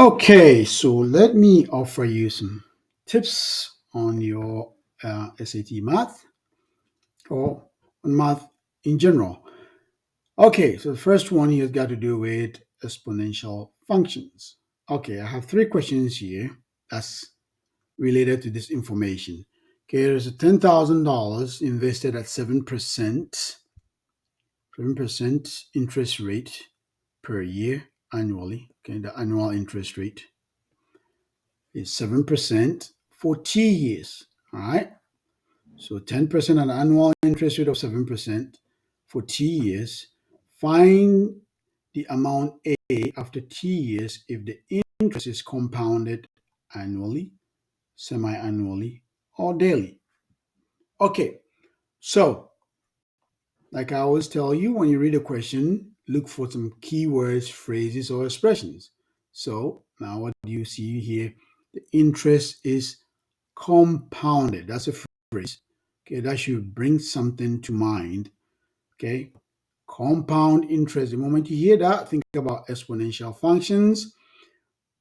Okay, so let me offer you some tips on your SAT math or on math in general. Okay, so the first one you've got to do with exponential functions. Okay, I have three questions here that's related to this information. Okay, there's a $10,000 invested at 7% interest rate per year annually. Okay, the annual interest rate is 7% for T years. All right. So 10% an annual interest rate of 7% for T years. Find the amount A after T years if the interest is compounded annually, semi annually, or daily. Okay. So, like I always tell you, when you read a question, look for some keywords, phrases, or expressions. So, now what do you see here? The interest is compounded. That's a phrase. Okay, that should bring something to mind. Okay, compound interest. The moment you hear that, think about exponential functions.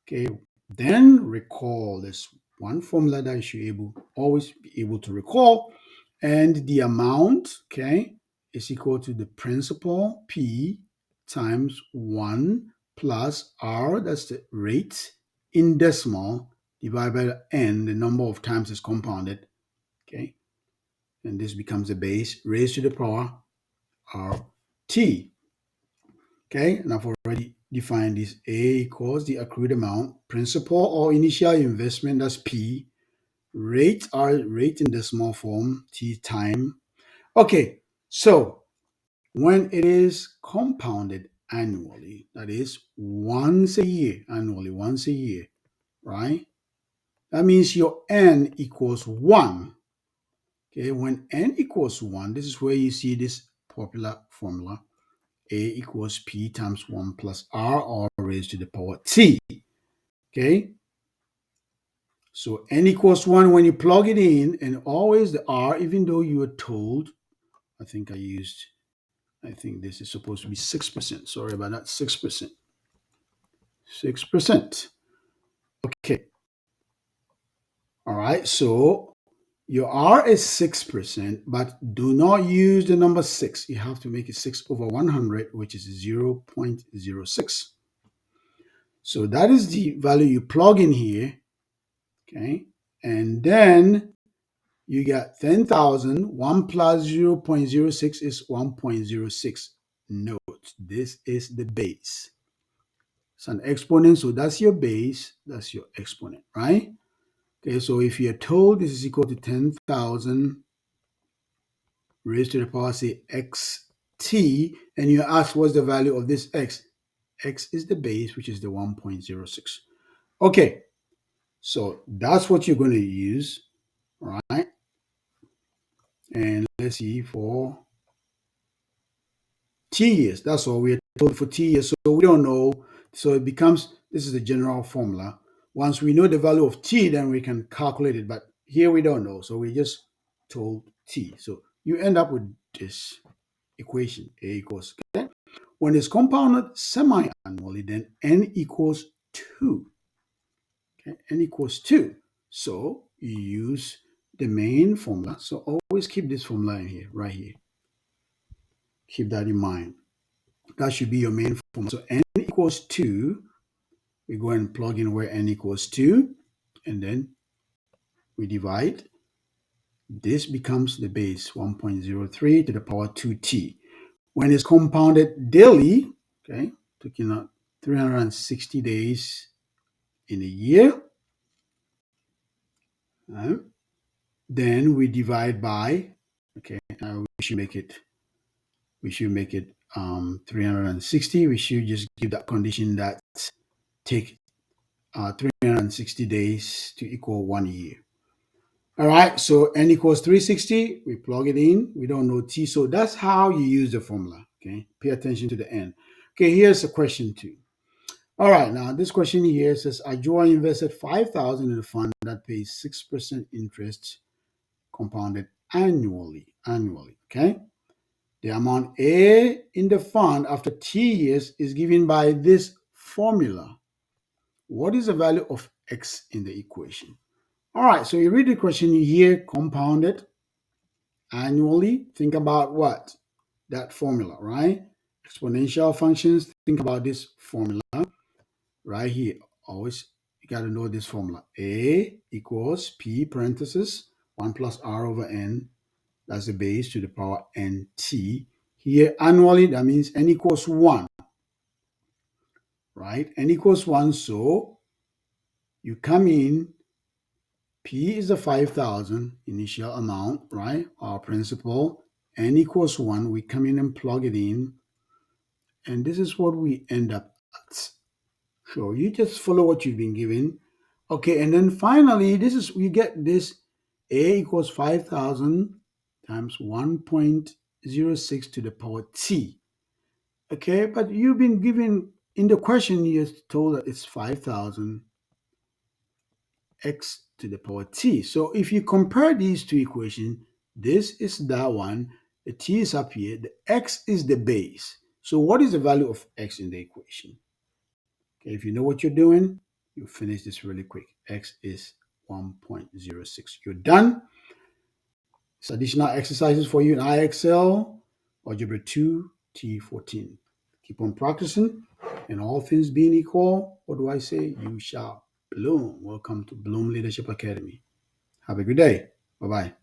Okay, then recall this one formula that you should always be able to recall, and the amount. Okay, is equal to the principal P times 1 plus R. That's the rate in decimal divided by the n, the number of times it's compounded. Okay, and this becomes a base raised to the power RT. Okay, and I've already defined this. A equals the accrued amount, principal or initial investment, that's P, rate, R, rate in decimal form, T time. Okay, so when it is compounded annually, that is once a year, annually, once a year, right? That means your N equals 1. Okay, when n equals 1, this is where you see this popular formula. A equals P times 1 plus R, all raised to the power T. Okay, so n equals 1 when you plug it in, and always the R, even though you were told, I think this is supposed to be 6%. Sorry about that, 6%. 6%. Okay, all right, so your R is 6%, but do not use the number 6. You have to make it 6 over 100, which is 0.06. So that is the value you plug in here, okay? And then you got 10,000. 1 plus 0.06 is 1.06. Note, this is the base. It's an exponent, so that's your base, that's your exponent, right? Okay, so if you're told this is equal to 10,000 raised to the power, say, xt, and you ask what's the value of this x is the base, which is the 1.06. Okay, so that's what you're going to use, right? And let's see, for T years, that's all we're told for T years, so we don't know. So it becomes, this is the general formula. Once we know the value of T, then we can calculate it, but here we don't know, so we just told T. So you end up with this equation, A equals, okay? When it's compounded semi-annually, then n equals 2. Okay, n equals 2. So you use the main formula. So always keep this formula in here, right here. Keep that in mind. That should be your main formula. So n equals 2. We go and plug in where n equals 2, and then we divide. This becomes the base, 1.03 to the power 2t. When it's compounded daily, okay, taking out 360 days in a year, then we divide by, okay, we should make it 360. We should just give that condition that take 360 days to equal 1 year. All right, so n equals 360. We plug it in. We don't know t, so that's how you use the formula. Okay, pay attention to the n. Okay, here's a question 2. All right, now this question here says, Ajua invested 5,000 in a fund that pays 6% interest compounded annually. Okay, the amount A in the fund after T years is given by this formula. What is the value of x in the equation? All right, so you read the question here, compounded annually. Think about what? That formula, right? Exponential functions, think about this formula right here. Always, you got to know this formula. A equals P parenthesis 1 plus R over N. That's the base to the power NT. Here, annually, that means N equals 1, right? N equals 1, so you come in, P is the 5,000 initial amount, right? Our principal. N equals 1, we come in and plug it in, and this is what we end up at. So you just follow what you've been given. Okay, and then finally, this is we get this A equals 5,000 times 1.06 to the power T. Okay, but you've been given in the question, you're told that it's 5,000 x to the power T. So if you compare these two equations, this is that one, the T is up here, the x is the base. So what is the value of x in the equation? Okay, if you know what you're doing, you finish this really quick. X is 1.06. You're done. It's additional exercises for you in IXL, Algebra 2, T14. Keep on practicing, and all things being equal, what do I say? You shall bloom. Welcome to Bloom Leadership Academy. Have a good day. Bye-bye.